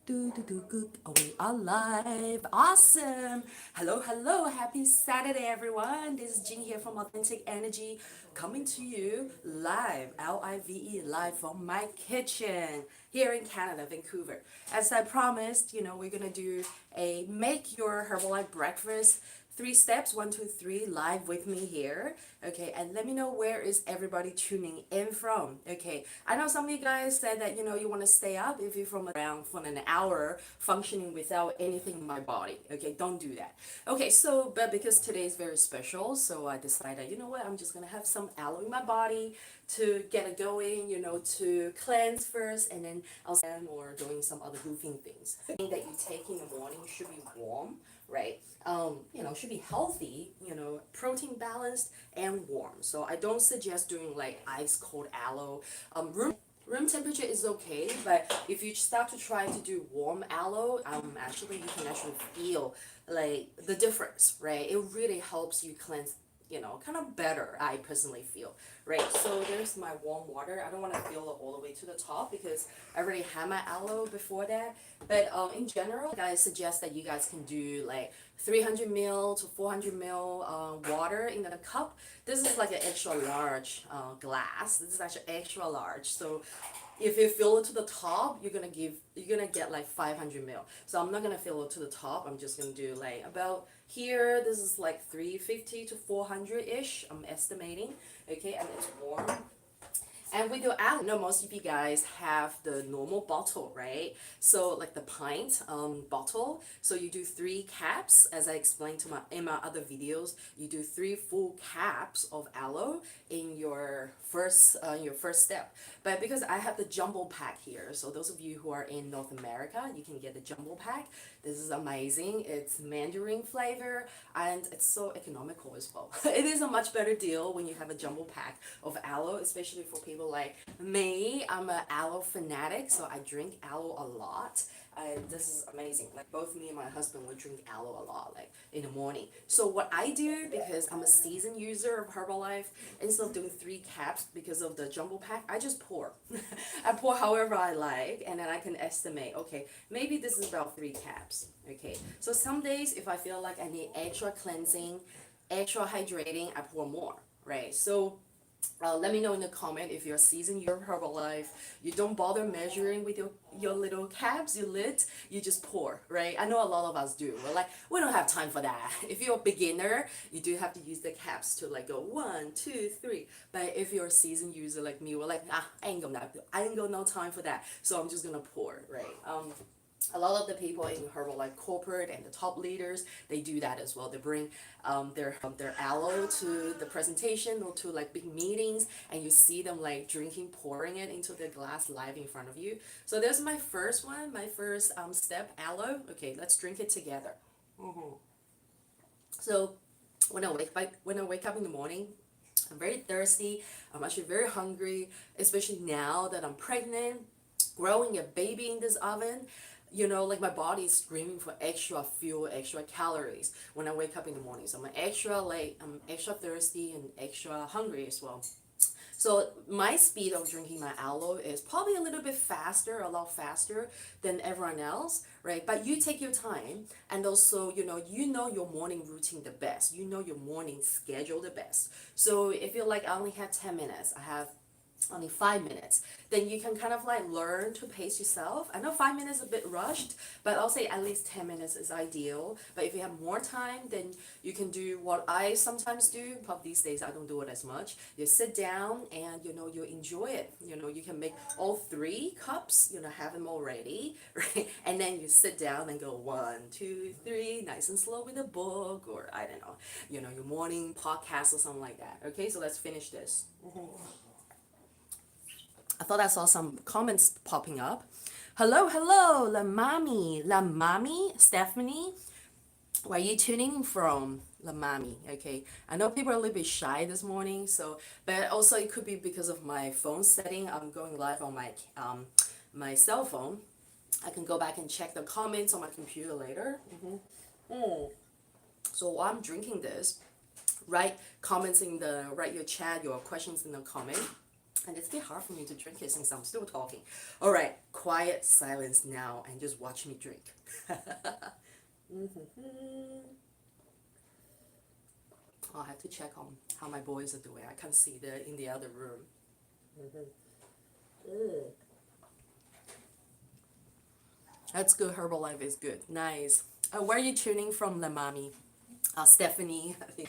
Good. We are live. Awesome. Hello. Happy Saturday, everyone. This is Jing here from Authentic Energy, coming to you live, Live, live from my kitchen here in Canada, Vancouver. As I promised, we're gonna do a make your Herbalife breakfast. 3 steps, 1, 2, 3, live with me here. Okay, and let me know where is everybody tuning in from. Okay, I know some of you guys said that you want to stay up if you're from around for an hour functioning without anything in my body. Okay, don't do that. Okay, so but because today is very special, so I decided, you know what, I'm just gonna have some aloe in my body to get it going, to cleanse first, and then I'll or doing some other roofing things. The thing that you take in the morning should be warm, right? Should be healthy, protein balanced and warm. So I don't suggest doing like ice cold aloe. Room temperature is okay, but if you start to try to do warm aloe, actually you can actually feel like the difference, right? It really helps you cleanse, kind of better, I personally feel, right? So there's my warm water. I don't want to fill it all the way to the top because I already had my aloe before that. But in general, I suggest that you guys can do like 300 ml to 400 ml water in a cup. This is like an extra large glass. This is actually extra large. So if you fill it to the top, you're gonna get like 500 ml. So I'm not gonna fill it to the top. I'm just gonna do like about here. This is like 350 to 400 ish. I'm estimating. Okay, and it's warm. And with your aloe, most of you guys have the normal bottle, right? So like the pint bottle. So you do 3 caps, as I explained in my other videos. You do 3 full caps of aloe in your first step. But because I have the jumbo pack here, so those of you who are in North America, you can get the jumbo pack. This is amazing. It's mandarin flavor and it's so economical as well. It is a much better deal when you have a jumbo pack of aloe, especially for people like me. I'm an aloe fanatic, so I drink aloe a lot. And this is amazing. Like both me and my husband will drink aloe a lot, like in the morning. So what I do, because I'm a seasoned user of Herbalife, instead of doing 3 caps because of the jumbo pack, I just pour. I pour however I like, and then I can estimate. Okay, maybe this is about 3 caps. Okay, so some days if I feel like I need extra cleansing, extra hydrating, I pour more. Right. So let me know in the comment if you're seasoned your Herbalife. You don't bother measuring with your little caps, your lid. You just pour, right? I know a lot of us do. We're like, we don't have time for that. If you're a beginner, you do have to use the caps to like go 1, 2, 3. But if you're a seasoned user like me, we're like, I ain't got no time for that. So I'm just gonna pour, right? A lot of the people in Herbalife corporate and the top leaders, they do that as well. They bring their aloe to the presentation or to like big meetings, and you see them like drinking, pouring it into the glass live in front of you. So there's my first one, my first step, aloe. Okay, let's drink it together. So when I wake up in the morning, I'm very thirsty. I'm actually very hungry, especially now that I'm pregnant, growing a baby in this oven. Like my body is screaming for extra fuel, extra calories when I wake up in the morning. So I'm extra thirsty and extra hungry as well. So my speed of drinking my aloe is probably a little bit faster, a lot faster than everyone else, right? But you take your time, and also you know your morning routine the best. You know your morning schedule the best. So if you're like, I only have 10 minutes, I have only 5 minutes, then you can kind of like learn to pace yourself. I know 5 minutes is a bit rushed, but I'll say at least 10 minutes is ideal. But if you have more time, then you can do what I sometimes do, but these days I don't do it as much. You sit down and you enjoy it. You can make all 3 cups, have them already, right? And then you sit down and go 1, 2, 3, nice and slow with a book, or I don't know, your morning podcast or something like that. Okay, so let's finish this. I thought I saw some comments popping up. Hello, La Mami, Stephanie. Where are you tuning in from, La Mami? Okay, I know people are a little bit shy this morning, so but also it could be because of my phone setting. I'm going live on my cell phone. I can go back and check the comments on my computer later. So while I'm drinking this, write your chat, your questions in the comment. And it's a bit hard for me to drink it since I'm still talking. All right, quiet silence now and just watch me drink. I'll have to check on how my boys are doing. I can't see they're in the other room. That's good. Herbalife is good. Nice. Where are you tuning from, La Mami? Stephanie. I think.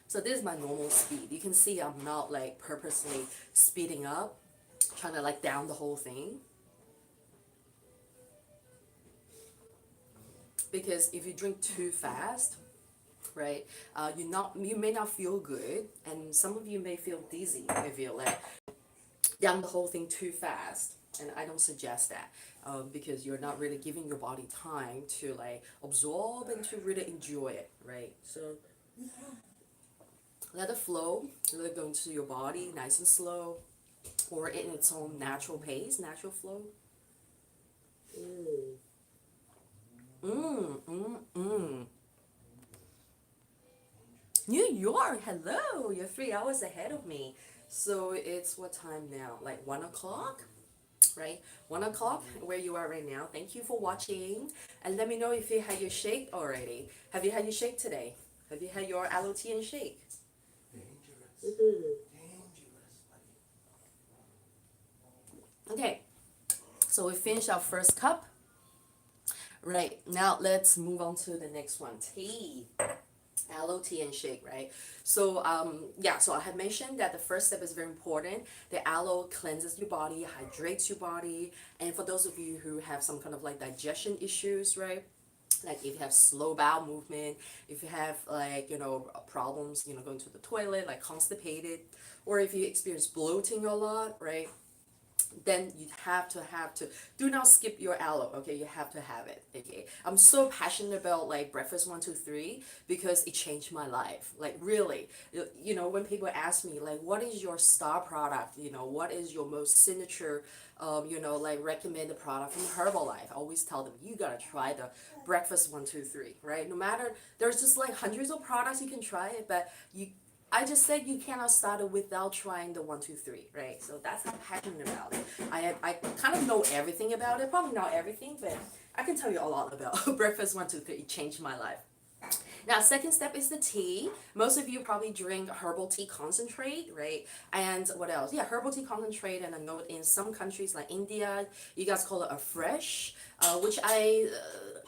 So this is my normal speed. You can see I'm not like purposely speeding up, trying to like down the whole thing. Because if you drink too fast, right, you may not feel good, and some of you may feel dizzy if you like down the whole thing too fast. And I don't suggest that, because you're not really giving your body time to like absorb and to really enjoy it, right? So let it flow, let it go into your body nice and slow, or in its own natural pace, natural flow. New York, hello, you're 3 hours ahead of me. So it's what time now? Like 1 o'clock, right? 1 o'clock where you are right now. Thank you for watching. And let me know if you had your shake already. Have you had your shake today? Have you had your aloe tea and shake? Dangerous. Dangerous, buddy. Okay, so we finished our first cup. Right, now let's move on to the next one. Tea. Aloe tea and shake, right? So yeah, so I had mentioned that the first step is very important. The aloe cleanses your body, hydrates your body, and for those of you who have some kind of like digestion issues, right, like if you have slow bowel movement, if you have like, you know, problems, you know, going to the toilet, like constipated, or if you experience bloating a lot, right, then you have to do not skip your aloe. Okay, you have to have it. Okay, I'm so passionate about like breakfast 1 2 3 because it changed my life, like really. You know, when people ask me like what is your star product, you know, what is your most signature you know, like recommended product from Herbalife, I always tell them you gotta try the breakfast 1 2 3, right? No matter, there's just like hundreds of products you can try it, but I just said you cannot start it without trying the 1 2 3, right? So that's how passionate about it. I kind of know everything about it, probably not everything, but I can tell you a lot about breakfast 1 2 3. It changed my life. Now, second step is the tea. Most of you probably drink herbal tea concentrate, right? And what else? Yeah, herbal tea concentrate. And I know in some countries like India, you guys call it a fresh, which I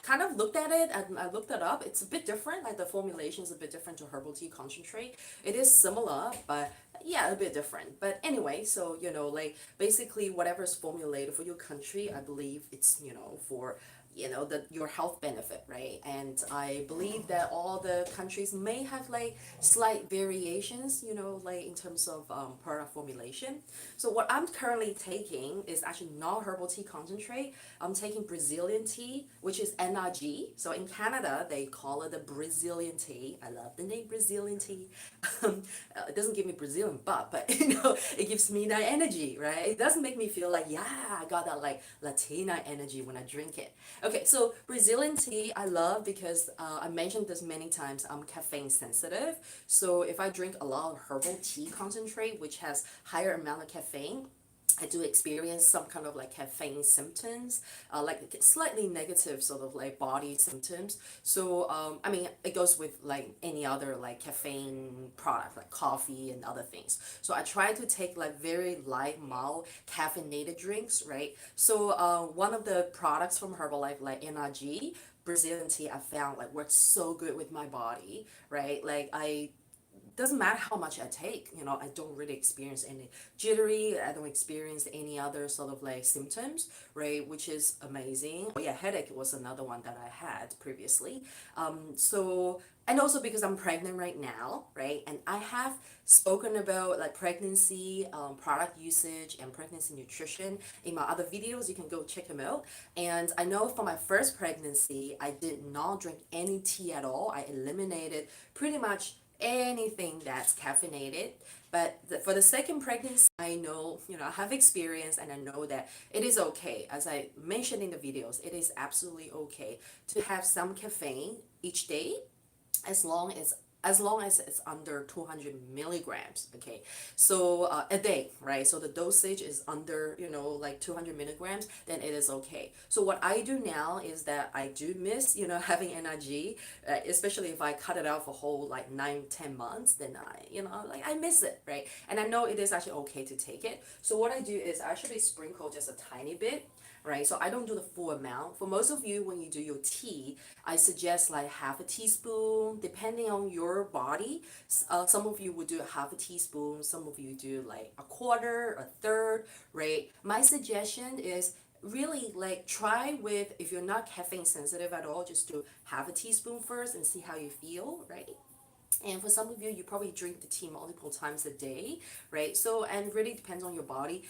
kind of looked at it and I looked it up. It's a bit different. Like the formulation is a bit different to herbal tea concentrate. It is similar, but yeah, a bit different. But anyway, so you know, like basically whatever's formulated for your country, I believe it's, you know, for, you know, the your health benefit, right? And I believe that all the countries may have like slight variations, you know, like in terms of product formulation. So what I'm currently taking is actually not herbal tea concentrate. I'm taking Brazilian tea, which is NRG. So in Canada they call it the Brazilian tea. I love the name Brazilian tea. It doesn't give me Brazilian but you know, it gives me that energy, right? It doesn't make me feel like, yeah, I got that like Latina energy when I drink it. Okay, so Brazilian tea I love because I mentioned this many times, I'm caffeine sensitive. So if I drink a lot of herbal tea concentrate, which has higher amount of caffeine, I do experience some kind of like caffeine symptoms, like slightly negative sort of like body symptoms. So I mean, it goes with like any other like caffeine product, like coffee and other things. So I try to take like very light, mild caffeinated drinks, right? So one of the products from Herbalife, like NRG, Brazilian tea, I found like works so good with my body, right? Like I doesn't matter how much I take, you know, I don't really experience any jittery, I don't experience any other sort of like symptoms, right? Which is amazing. Oh yeah, headache was another one that I had previously. So, and also because I'm pregnant right now, right? And I have spoken about like pregnancy, product usage and pregnancy nutrition in my other videos. You can go check them out. And I know for my first pregnancy, I did not drink any tea at all. I eliminated pretty much anything that's caffeinated. But for the second pregnancy, I know, you know, I have experience and I know that it is okay. As I mentioned in the videos, it is absolutely okay to have some caffeine each day, as it's under 200 milligrams. Okay, so a day, right? So the dosage is under, like 200 milligrams, then it is okay. So what I do now is that I do miss, having energy, especially if I cut it out for whole like 9, 10 months, then like I miss it, right? And I know it is actually okay to take it. So what I do is I actually sprinkle just a tiny bit, right? So I don't do the full amount. For most of you, when you do your tea, I suggest like half a teaspoon, depending on your body. Some of you would do half a teaspoon, some of you do like a quarter, a third, right? My suggestion is really like try with, if you're not caffeine sensitive at all, just do half a teaspoon first and see how you feel, right? And for some of you, you probably drink the tea multiple times a day, right? So, and really depends on your body.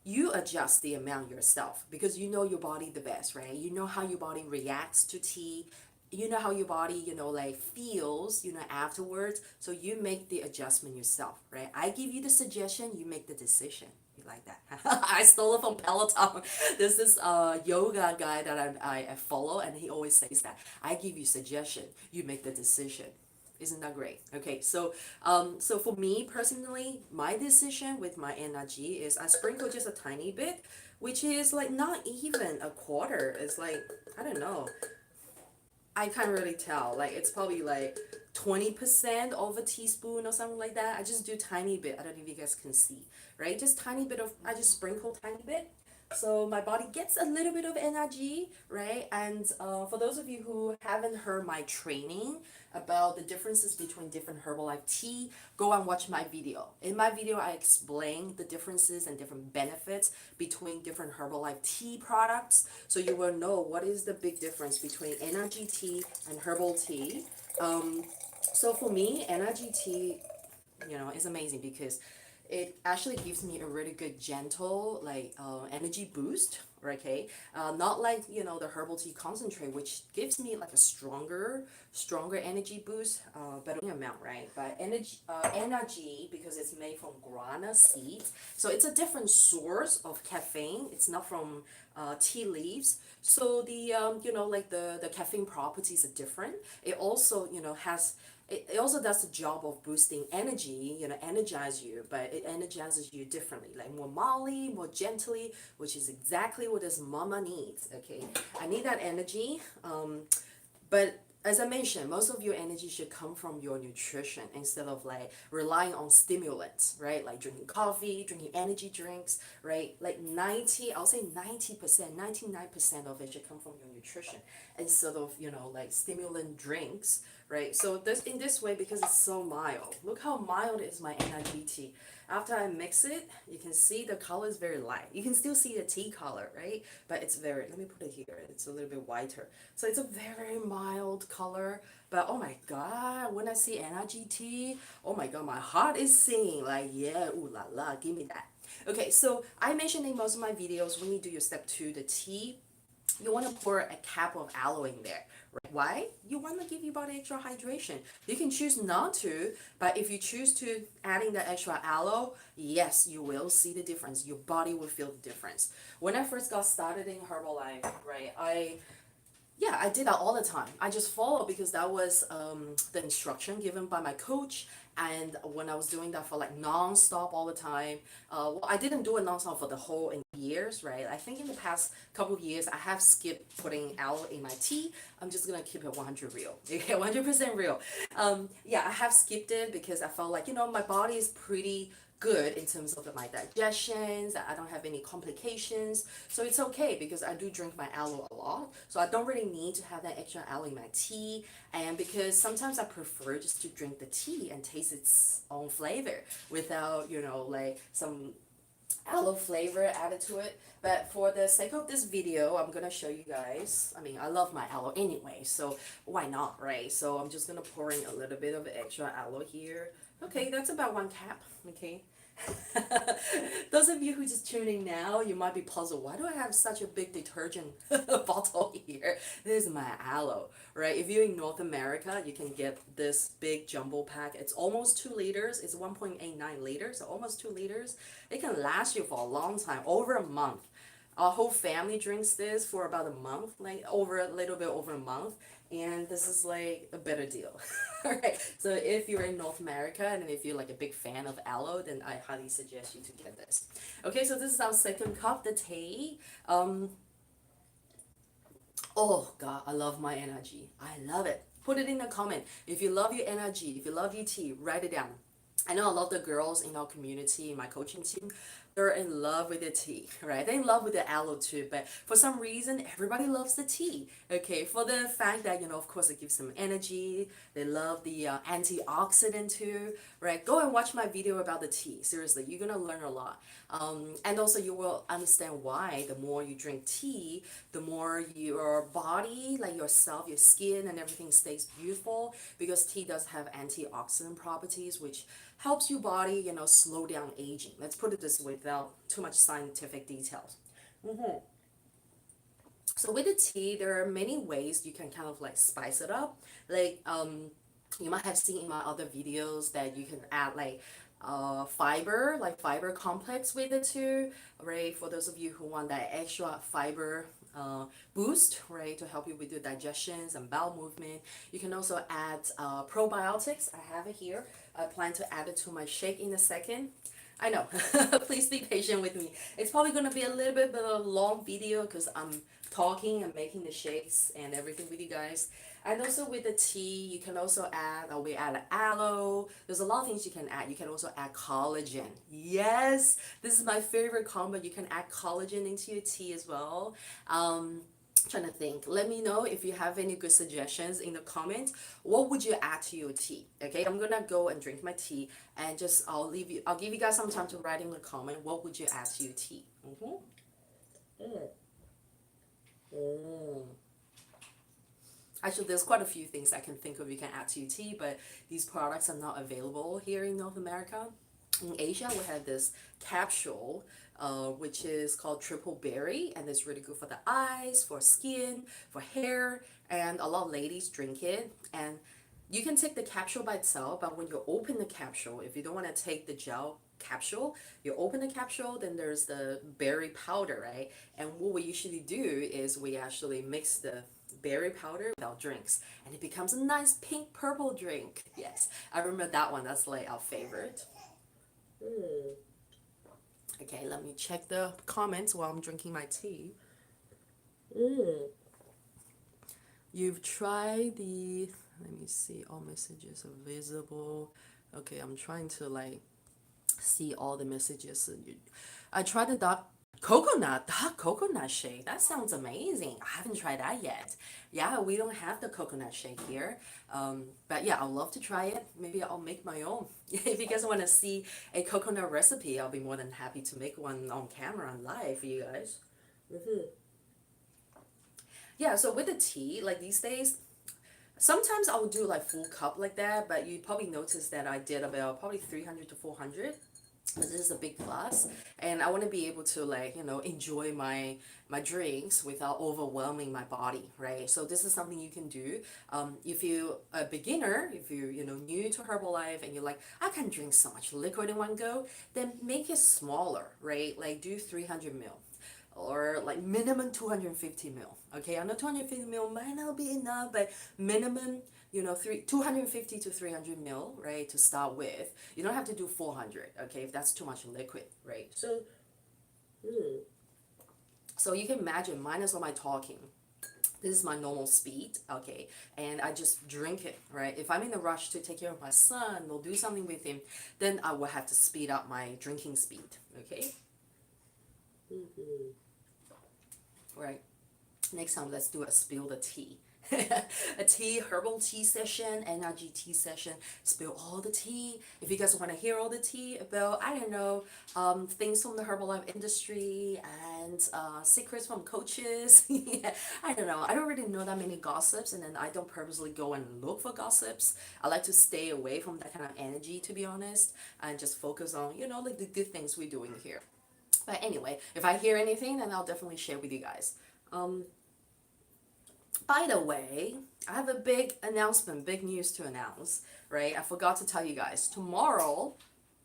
You adjust the amount yourself because you know your body the best, right? You know how your body reacts to tea. You know how your body, like feels, afterwards. So you make the adjustment yourself, right? I give you the suggestion, you make the decision. You like that? I stole it from Peloton. There's this yoga guy that I follow, and he always says that I give you suggestion, you make the decision. Isn't that great? Okay, so for me personally, my decision with my energy is I sprinkle just a tiny bit, which is like not even a quarter. It's like, I don't know. I can't really tell. Like it's probably like 20% of a teaspoon or something like that. I just do tiny bit. I don't know if you guys can see, right? Just tiny bit of, I just sprinkle tiny bit. So my body gets a little bit of energy, right? And for those of you who haven't heard my training about the differences between different Herbalife tea, go and watch my video. In my video, I explain the differences and different benefits between different Herbalife tea products. So you will know what is the big difference between energy tea and herbal tea. Um, so for me, energy tea, is amazing because it actually gives me a really good gentle like energy boost, okay, not like the herbal tea concentrate, which gives me like a stronger energy boost, but amount, right? But energy, because it's made from guarana seeds, so it's a different source of caffeine. It's not from tea leaves. So the like the caffeine properties are different. It also has, it also does the job of boosting energy, energize you, but it energizes you differently, like more mildly, more gently, which is exactly what this mama needs. Okay, I need that energy, but as I mentioned, most of your energy should come from your nutrition instead of like relying on stimulants, right? Like drinking coffee, drinking energy drinks, right? Like I'll say 90%, 99% of it should come from your nutrition instead of, like stimulant drinks, right? So this, in this way, because it's so mild, look how mild is my energy tea. After I mix it, you can see the color is very light. You can still see the tea color, right? But it's very, let me put it here, it's a little bit whiter. So it's a very mild color. But oh my God, when I see energy tea, oh my God, my heart is singing like, yeah, ooh la la, give me that. Okay, so I mentioned in most of my videos, when you do your step 2, the tea, you want to pour a cap of aloe in there, right? Why? You want to give your body extra hydration. You can choose not to, but if you choose to adding the extra aloe, yes, you will see the difference. Your body will feel the difference. When I first got started in Herbalife, right, yeah, I did that all the time. I just followed because that was the instruction given by my coach. And when I was doing that for like non-stop all the time, well, I didn't do it non-stop for the whole years, right? I think in the past couple of years, I have skipped putting aloe in my tea. I'm just gonna keep it 100 real, okay, 100% real. Yeah, I have skipped it because I felt like, my body is pretty good in terms of my digestions. I don't have any complications, so it's okay because I do drink my aloe a lot, so I don't really need to have that extra aloe in my tea. And because sometimes I prefer just to drink the tea and taste its own flavor without like some aloe flavor added to it. But for the sake of this video, I'm gonna show you guys. I mean, I love my aloe anyway, so why not, right? So I'm just gonna pour in a little bit of extra aloe here. Okay, that's about 1 cup. Okay. Those of you who just tuning now, you might be puzzled. Why do I have such a big detergent bottle here? This is my aloe, right? If you're in North America, you can get this big jumbo pack. It's almost 2 liters. It's 1.89 liters, so almost 2 liters. It can last you for a long time, over a month. Our whole family drinks this for about a month, like over a little bit over a month, and this is like a better deal. All right. So if you're in North America and if you're like a big fan of aloe, then I highly suggest you to get this. Okay, so this is our second cup, the tea. Um, oh God, I love my energy. I love it. Put it in the comment. If you love your energy, if you love your tea, write it down. I know a lot of the girls in our community, in my coaching team, they're in love with the tea, right? They're in love with the aloe too, but for some reason, everybody loves the tea. Okay, for the fact that, of course, it gives them energy. They love the antioxidant too, right? Go and watch my video about the tea. Seriously, you're gonna learn a lot. And also, you will understand why the more you drink tea, the more your body, like yourself, your skin, and everything stays beautiful because tea does have antioxidant properties, which helps your body, slow down aging. Let's put it this way without too much scientific details. So with the tea, there are many ways you can kind of like spice it up. Like you might have seen in my other videos that you can add like fiber, like fiber complex with it too, right? For those of you who want that extra fiber boost, right, to help you with your digestions and bowel movement. You can also add probiotics. I have it here. I plan to add it to my shake in a second. I know. Please be patient with me. It's probably going to be a little bit of a long video because I'm talking and making the shakes and everything with you guys. And also with the tea, you can also add, we add aloe. There's a lot of things you can add. You can also add collagen. Yes, this is my favorite combo. You can add collagen into your tea as well. Trying to think. Let me know if you have any good suggestions in the comments. What would you add to your tea? Okay, I'm gonna go and drink my tea and just I'll give you guys some time to write in the comment what would you add to your tea. Actually, there's quite a few things I can think of you can add to your tea, but these products are not available here in North America. In Asia, we have this capsule, which is called triple berry, and it's really good for the eyes, for skin, for hair, and a lot of ladies drink it. And you can take the capsule by itself, but when you open the capsule, if you don't want to take the gel capsule, you open the capsule, then there's the berry powder, right? And what we usually do is we actually mix the berry powder with our drinks, and it becomes a nice pink purple drink. Yes, I remember that one. That's like our favorite. Okay, let me check the comments while I'm drinking my tea. You've tried the, let me see, all messages are visible. Okay, I'm trying to like see all the messages. I tried the dark coconut shake. That sounds amazing. I haven't tried that yet. Yeah, we don't have the coconut shake here. But yeah, I'd love to try it. Maybe I'll make my own. If you guys want to see a coconut recipe, I'll be more than happy to make one on camera and live for you guys. Yeah, so with the tea, like these days, sometimes I'll do like full cup like that, but you probably noticed that I did about probably 300 to 400. This is a big plus, and I want to be able to like enjoy my drinks without overwhelming my body, right? So this is something you can do. If you're a beginner, if you're new to Herbalife and you're like, I can drink so much liquid in one go, then make it smaller, right? Like do 300 ml or like minimum 250 mil. Okay, I know 250 mil might not be enough, but minimum 250 to 300 mil, right, to start with. You don't have to do 400, okay, if that's too much liquid, right? So you can imagine, minus all my talking, this is my normal speed, okay, and I just drink it, right? If I'm in a rush to take care of my son or do something with him, then I will have to speed up my drinking speed, okay? Right. Next time, let's do a spill the tea. A tea, herbal tea session, energy tea session. Spill all the tea. If you guys want to hear all the tea about, I don't know, things from the Herbalife industry and secrets from coaches. Yeah, I don't know. I don't really know that many gossips, and then I don't purposely go and look for gossips. I like to stay away from that kind of energy, to be honest, and just focus on, like the good things we're doing here. But anyway, if I hear anything, then I'll definitely share with you guys. By the way, I have a big announcement, big news to announce, right? I forgot to tell you guys. Tomorrow,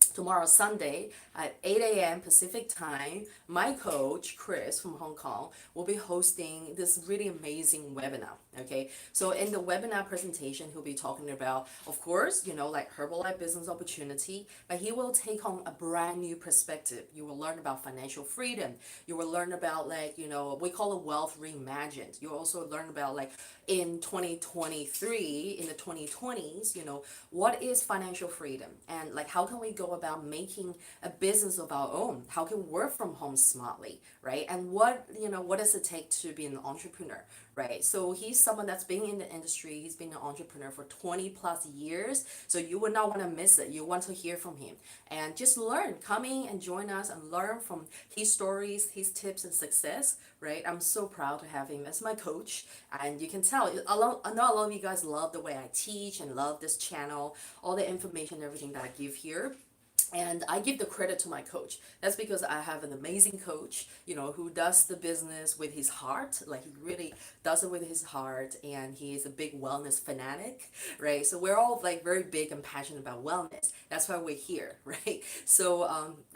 tomorrow Sunday at 8 a.m. Pacific time, my coach Chris from Hong Kong will be hosting this really amazing webinar. Okay, so in the webinar presentation, he'll be talking about, of course, like Herbalife business opportunity, but he will take on a brand new perspective. You will learn about financial freedom. You will learn about, like, we call it wealth reimagined. You also learn about, like, in 2023, in the 2020s, what is financial freedom, and like how can we go about making a business of our own? How can we work from home smartly, right? And what does it take to be an entrepreneur, right? So he's someone that's been in the industry. He's been an entrepreneur for 20 plus years. So you would not want to miss it. You want to hear from him and just learn. Come in and join us and learn from his stories, his tips and success, right? I'm so proud to have him as my coach. And you can tell, I know a lot of you guys love the way I teach and love this channel, all the information, everything that I give here. And I give the credit to my coach. That's because I have an amazing coach, who does the business with his heart. Like, he really does it with his heart, and he is a big wellness fanatic, right? So we're all like very big and passionate about wellness. That's why we're here, right? So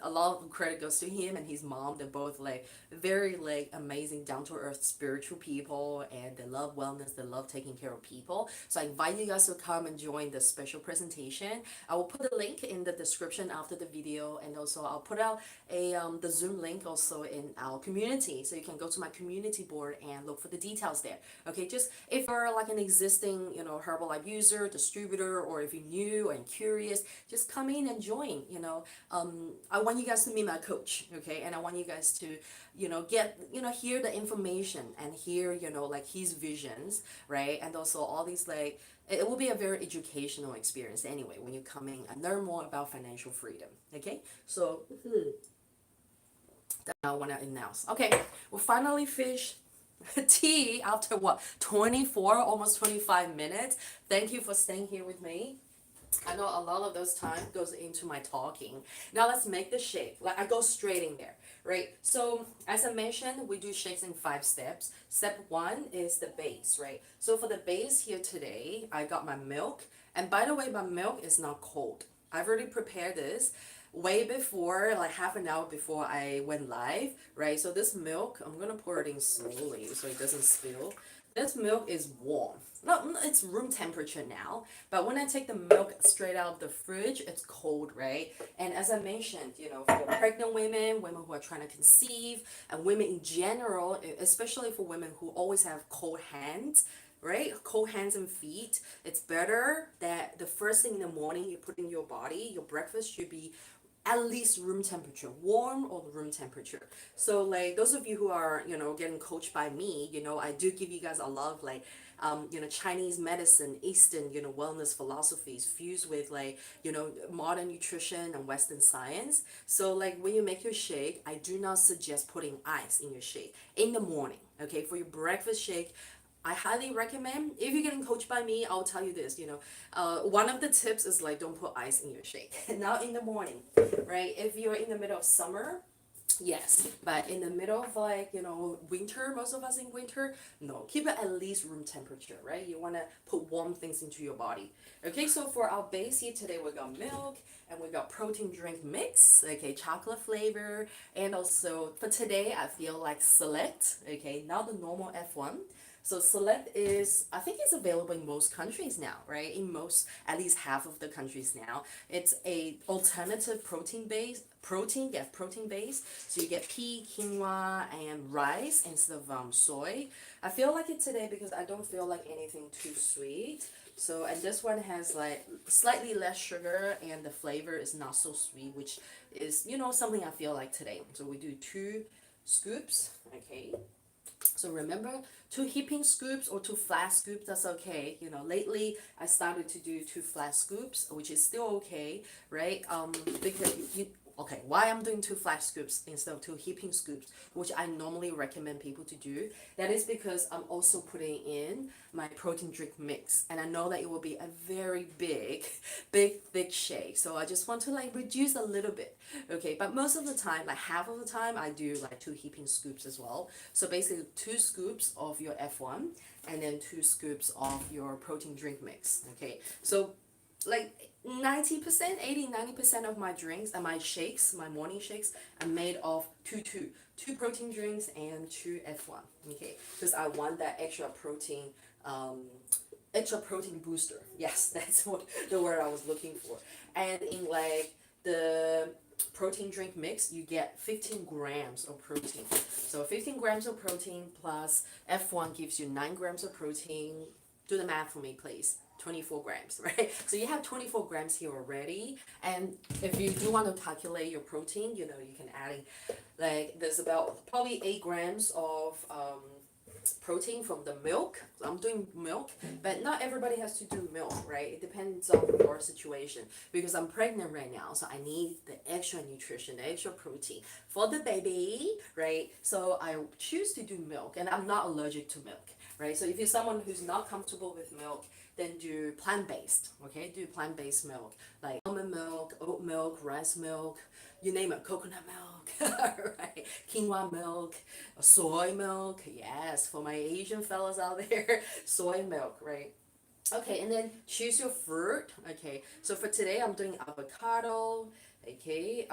a lot of credit goes to him and his mom. They're both like very like amazing, down to earth, spiritual people, and they love wellness. They love taking care of people. So I invite you guys to come and join this special presentation. I will put a link in the description after the video, and also I'll put out the Zoom link also in our community, so you can go to my community board and look for the details there. Okay, just if you're like an existing Herbalife user, distributor, or if you're new and curious, just come in and join. I want you guys to meet my coach, okay, and I want you guys to get hear the information and hear like his visions, right? And also all these, like, it will be a very educational experience anyway when you come in and learn more about financial freedom. Okay, so that I want to announce. Okay, we finally finished tea after what, 24, almost 25 minutes. Thank you for staying here with me. I know a lot of those time goes into my talking. Now let's make the shake. Like, I go straight in there, right? So as I mentioned, we do shakes in 5 steps. Step 1 is the base, right? So for the base here today, I got my milk. And by the way, my milk is not cold. I've already prepared this way before, like half an hour before I went live, right? So this milk, I'm gonna pour it in slowly so it doesn't spill. This milk is warm. No, it's room temperature now, but when I take the milk straight out of the fridge, it's cold, right? And as I mentioned, for pregnant women, women who are trying to conceive, and women in general, especially for women who always have cold hands, right? Cold hands and feet. It's better that the first thing in the morning you put in your body, your breakfast should be at least room temperature, warm or room temperature. So like those of you who are, getting coached by me, I do give you guys a lot of like, Chinese medicine, Eastern, wellness philosophies fused with like, modern nutrition and Western science. So like when you make your shake, I do not suggest putting ice in your shake in the morning. Okay, for your breakfast shake, I highly recommend, if you're getting coached by me, I'll tell you this, one of the tips is like, don't put ice in your shake. Now in the morning, right? If you're in the middle of summer, yes, but in the middle of like, winter, most of us in winter, no, keep it at least room temperature, right? You want to put warm things into your body. Okay, so for our base here today, we got milk and we got protein drink mix, okay, chocolate flavor. And also for today, I feel like select, okay, not the normal F1. So Select is, I think it's available in most countries now, right? In most, at least half of the countries now. It's a alternative protein base, protein base. So you get pea, quinoa, and rice instead of soy. I feel like it today because I don't feel like anything too sweet. So, and this one has like slightly less sugar and the flavor is not so sweet, which is, something I feel like today. So we do 2 scoops, okay? So remember, 2 heaping scoops or 2 flat scoops, that's okay. Lately I started to do 2 flat scoops, which is still okay, right? Because okay, why I'm doing 2 flat scoops instead of 2 heaping scoops, which I normally recommend people to do. That is because I'm also putting in my protein drink mix, and I know that it will be a very big, thick shake. So I just want to like reduce a little bit, okay? But most of the time, like half of the time, I do like 2 heaping scoops as well. So basically 2 scoops of your F1 and then 2 scoops of your protein drink mix, okay? So like 90%, 80-90% of my drinks and my shakes, my morning shakes, are made of two protein drinks and two F1. Okay, because I want that um, extra protein booster. Yes, that's what the word I was looking for. And in like the protein drink mix, you get 15 grams of protein. So 15 grams of protein plus F1 gives you 9 grams of protein. Do the math for me, please. 24 grams, right? So you have 24 grams here already. And if you do want to calculate your protein, you know, you can add in, like, there's about probably 8 grams of protein from the milk. I'm doing milk, but not everybody has to do milk, right? It depends on your situation. Because I'm pregnant right now, so I need the extra nutrition, the extra protein for the baby, right? So I choose to do milk, and I'm not allergic to milk, right? So if you're someone who's not comfortable with milk, then do plant-based, okay? Do plant-based milk, like almond milk, oat milk, rice milk, you name it, coconut milk, right? Quinoa milk, soy milk, yes, for my Asian fellas out there, soy milk, right? Okay, and then choose your fruit. Okay, so for today I'm doing avocado. Okay,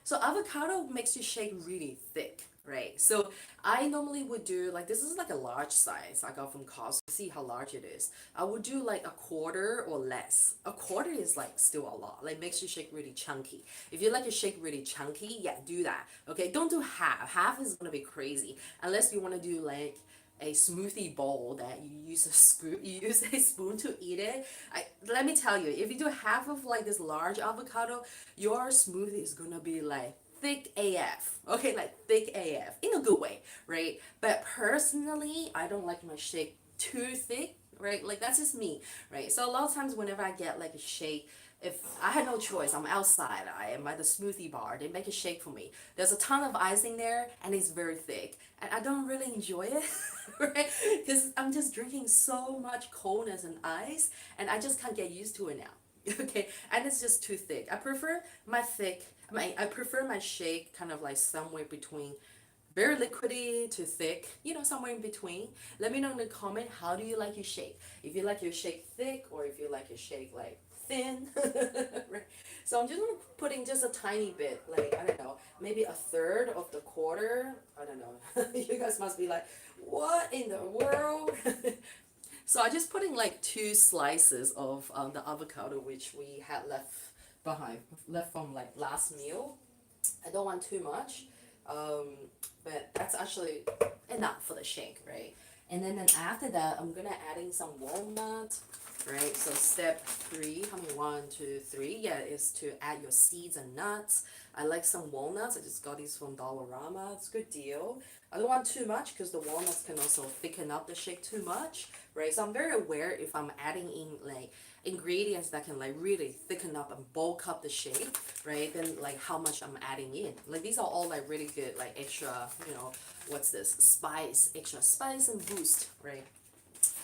so avocado makes your shake really thick, right? So I normally would do like this is like a large size I got from Costco. See how large it is. I would do like a quarter or less. A quarter is like still a lot. Like makes your shake really chunky. If you like your shake really chunky, yeah, do that. Okay, don't do half. Half is gonna be crazy unless you want to do like a smoothie bowl that you use a scoop, you use a spoon to eat it. Let me tell you, if you do half of like this large avocado, your smoothie is gonna be like thick AF. Okay, like thick AF in a good way, right? But personally, I don't like my shake too thick, right? Like that's just me, right? So a lot of times whenever I get like a shake, if I had no choice, I'm outside, I am at the smoothie bar, they make a shake for me. There's a ton of icing there and it's very thick. And I don't really enjoy it, right? Because I'm just drinking so much coldness and ice and I just can't get used to it now. Okay, and it's just too thick. I prefer my shake kind of like somewhere between very liquidy to thick, you know, somewhere in between. Let me know in the comment, how do you like your shake? If you like your shake thick or if you like your shake like thin. Right? So I'm just gonna put in just a tiny bit, like I don't know, maybe a third of the quarter. I don't know. You guys must be like, what in the world? So I just put in like 2 slices of the avocado which we had left from like last meal. I don't want too much, um, but that's actually enough for the shake, right? And then after that, I'm gonna add in some walnut, right? So step 3, how many, 1, 2, 3, yeah, is to add your seeds and nuts. I like some walnuts. I just got these from Dollarama. It's a good deal. I don't want too much because the walnuts can also thicken up the shake too much, right? So I'm very aware if I'm adding in like ingredients that can like really thicken up and bulk up the shake, right? Then like how much I'm adding in. Like these are all like really good, like extra, you know, what's this? Spice, extra spice and boost, right?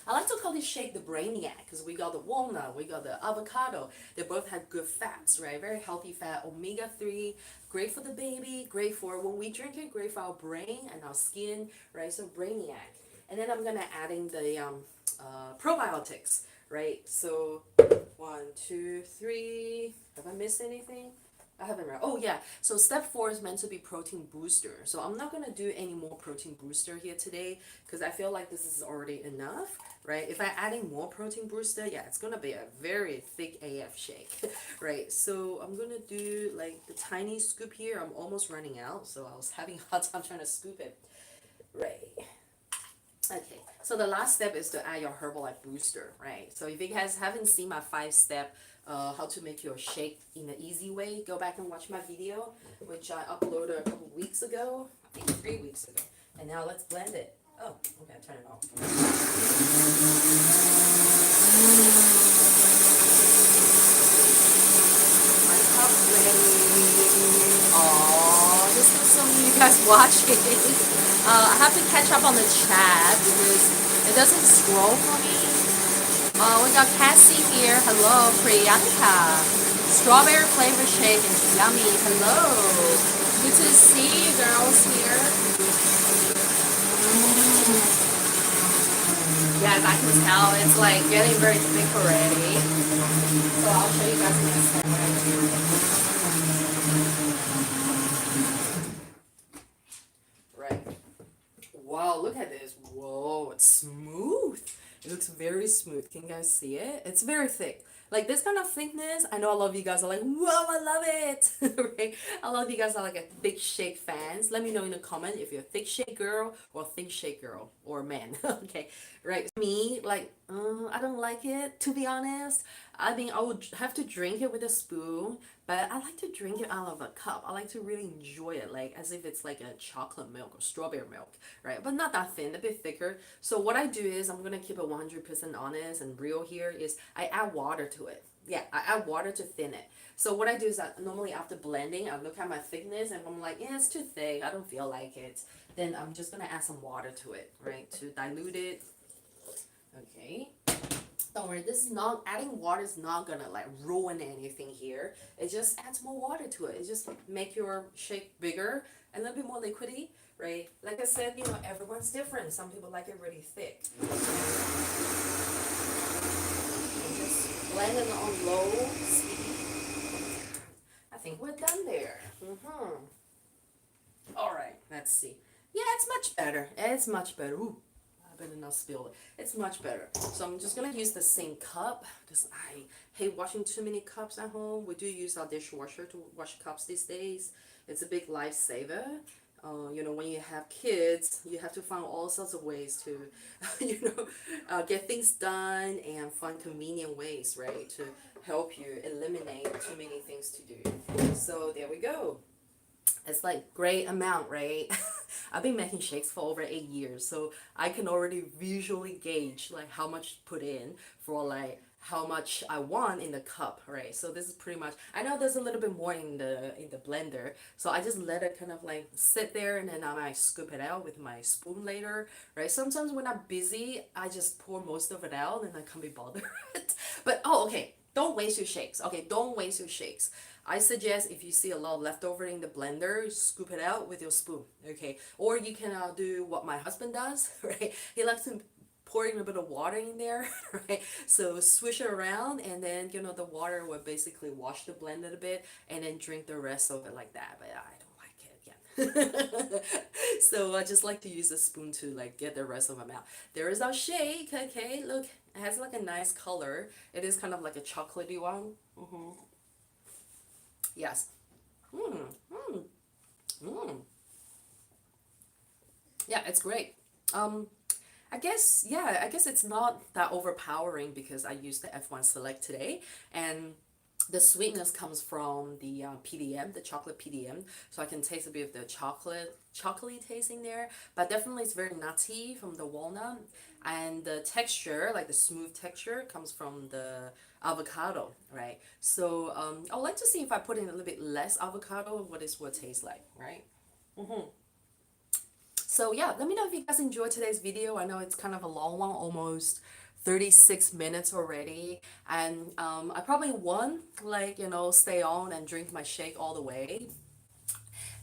I like to call this shake the brainiac because we got the walnut, we got the avocado. They both have good fats, right? Very healthy fat, omega-3, great for the baby, great for when we drink it, great for our brain and our skin, right? So brainiac. And then I'm gonna add in the probiotics, right? So 1, 2, 3. Have I missed anything? I haven't read. Oh yeah. So step 4 is meant to be protein booster. So I'm not gonna do any more protein booster here today because I feel like this is already enough, right? If I adding more protein booster, yeah, it's gonna be a very thick AF shake, right? So I'm gonna do like the tiny scoop here. I'm almost running out, so I was having a hard time trying to scoop it, right? Okay, so the last step is to add your Herbalife booster, right? So if you guys haven't seen my 5-step how to make your shake in an easy way, go back and watch my video, which I uploaded a couple weeks ago, I think 3 weeks ago. And now let's blend it. Oh, okay, turn it off. My cup ready. Oh, this is some of you guys watching. I have to catch up on the chat because it doesn't scroll for me. We got Cassie here. Hello, Priyanka. Strawberry flavor shake is yummy. Hello. Good to see you girls here. Yes, I can tell it's like getting very thick already. So I'll show you guys in a second what I do. Right. Wow, look at this. Whoa, it's smooth. It looks very smooth. Can you guys see it? It's very thick. Like this kind of thickness, I know a lot of you guys are like, whoa, I love it. Right? A lot of you guys are like a thick shake fans. Let me know in the comment if you're a thick shake girl or thin shake girl or man. Okay, right. Me, like, I don't like it, to be honest. I mean, I would have to drink it with a spoon, but I like to drink it out of a cup. I like to really enjoy it, like as if it's like a chocolate milk or strawberry milk, right? But not that thin, a bit thicker. So what I do is I'm gonna keep it 100% honest and real here is I add water to it. Yeah, I add water to thin it. So what I do is that normally after blending, I look at my thickness and I'm like, yeah, it's too thick. I don't feel like it. Then I'm just gonna add some water to it, right, to dilute it. Okay. Don't worry, this is not, adding water is not gonna like ruin anything here. It just adds more water to it. It just make your shake bigger and a little bit more liquidy, right? Like I said, everyone's different. Some people like it really thick. And just blend it on low speed. I think we're done there. All right, let's see. Yeah, it's much better. It's much better. Ooh. I better not spill it. It's much better. So I'm just gonna use the same cup because I hate washing too many cups at home. We do use our dishwasher to wash cups these days. It's a big lifesaver. When you have kids, you have to find all sorts of ways to, get things done and find convenient ways, right, to help you eliminate too many things to do. So there we go. It's like great amount, right? I've been making shakes for over 8 years, so I can already visually gauge like how much to put in for like how much I want in the cup, right? So this is pretty much, I know there's a little bit more in the blender, so I just let it kind of like sit there and then I might scoop it out with my spoon later, right? Sometimes when I'm busy, I just pour most of it out and I can't be bothered. But okay, don't waste your shakes. Okay, don't waste your shakes. I suggest if you see a lot of leftover in the blender, scoop it out with your spoon, okay? Or you can do what my husband does, right? He likes to pour in a bit of water in there, right? So swish it around and then, the water will basically wash the blend a bit and then drink the rest of it like that. But I don't like it again. So I just like to use a spoon to like get the rest of them out. There is our shake, okay? Look, it has like a nice color. It is kind of like a chocolatey one. Yes. Mm, mm, mm. Yeah, it's great. I guess it's not that overpowering because I used the F1 Select today, and the sweetness comes from the PDM, the chocolate PDM, so I can taste a bit of the chocolatey taste in there, but definitely it's very nutty from the walnut, and the texture, like the smooth texture, comes from the avocado, right? So I would like to see if I put in a little bit less avocado, what this will taste like, right? So yeah, let me know if you guys enjoyed today's video. I know it's kind of a long one, almost 36 minutes already, and I probably won't like stay on and drink my shake all the way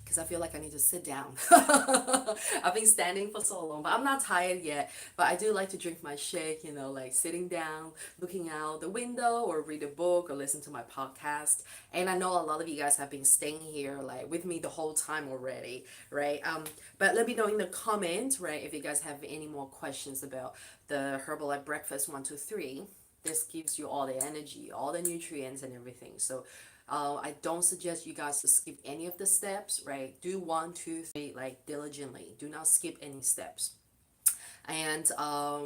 because I feel like I need to sit down. I've been standing for so long, but I'm not tired yet. But I do like to drink my shake, like sitting down, looking out the window, or read a book, or listen to my podcast. And I know a lot of you guys have been staying here, like with me the whole time already, right? But let me know in the comments, right, if you guys have any more questions about the Herbalife Breakfast 1, 2, 3. This gives you all the energy, all the nutrients, and everything. So I don't suggest you guys to skip any of the steps, right? Do 1, 2, 3 like diligently. Do not skip any steps. And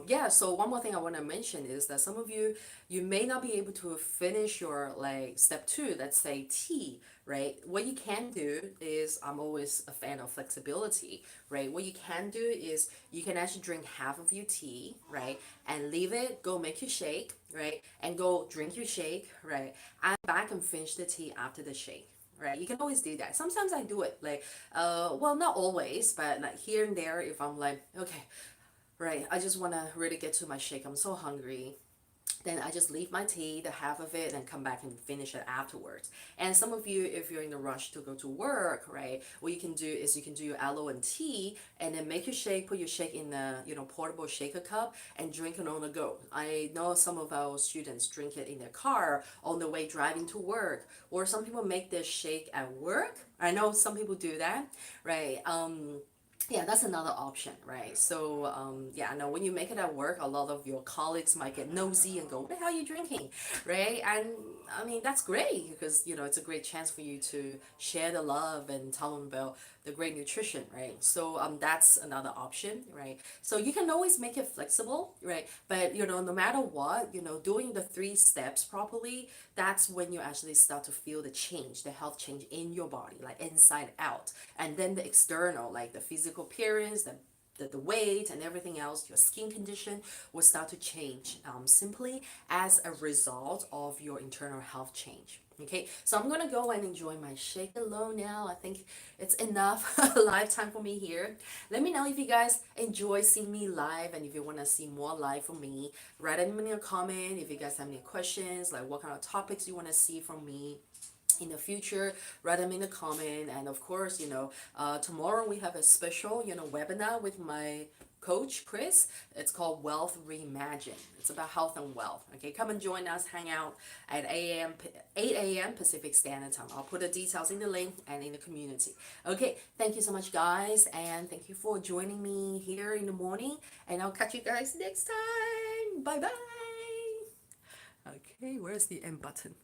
yeah, so one more thing I want to mention is that some of you may not be able to finish your like step 2, let's say tea, right? What you can do is, I'm always a fan of flexibility, right? What you can do is you can actually drink half of your tea, right? And leave it, go make your shake, right? And go drink your shake, right? And back and finish the tea after the shake. Right, you can always do that. Sometimes I do it like, well, not always, but like here and there, if I'm like, okay, right, I just want to really get to my shake. I'm so hungry. then I just leave my tea, the half of it, and come back and finish it afterwards. And some of you, if you're in a rush to go to work, right, what you can do is you can do your aloe and tea, and then make your shake, put your shake in the portable shaker cup, and drink it on the go. I know some of our students drink it in their car on the way driving to work, or some people make their shake at work. I know some people do that, right? Yeah, that's another option, right? So, yeah, I know when you make it at work, a lot of your colleagues might get nosy and go, "What the hell are you drinking?" Right? And I mean, that's great because, it's a great chance for you to share the love and tell them about the great nutrition, right? So, that's another option, right? So you can always make it flexible, right? But, no matter what, doing the three steps properly, that's when you actually start to feel the change, the health change in your body, like inside out. And then the external, like the physical appearance, the weight and everything else, your skin condition will start to change simply as a result of your internal health change. Okay, so I'm gonna go and enjoy my shake alone now. I think it's enough lifetime for me here. Let me know if you guys enjoy seeing me live, and if you want to see more live from me, write them in a comment. If you guys have any questions, like what kind of topics you want to see from me in the future, write them in the comment. And of course, tomorrow we have a special webinar with my coach Chris. It's called Wealth Reimagine. It's about health and wealth. Okay, come and join us, hang out at 8 a.m. Pacific Standard Time. I'll put the details in the link and in the community. Okay, thank you so much guys, and thank you for joining me here in the morning, and I'll catch you guys next time. Bye bye. Okay, where's the end button?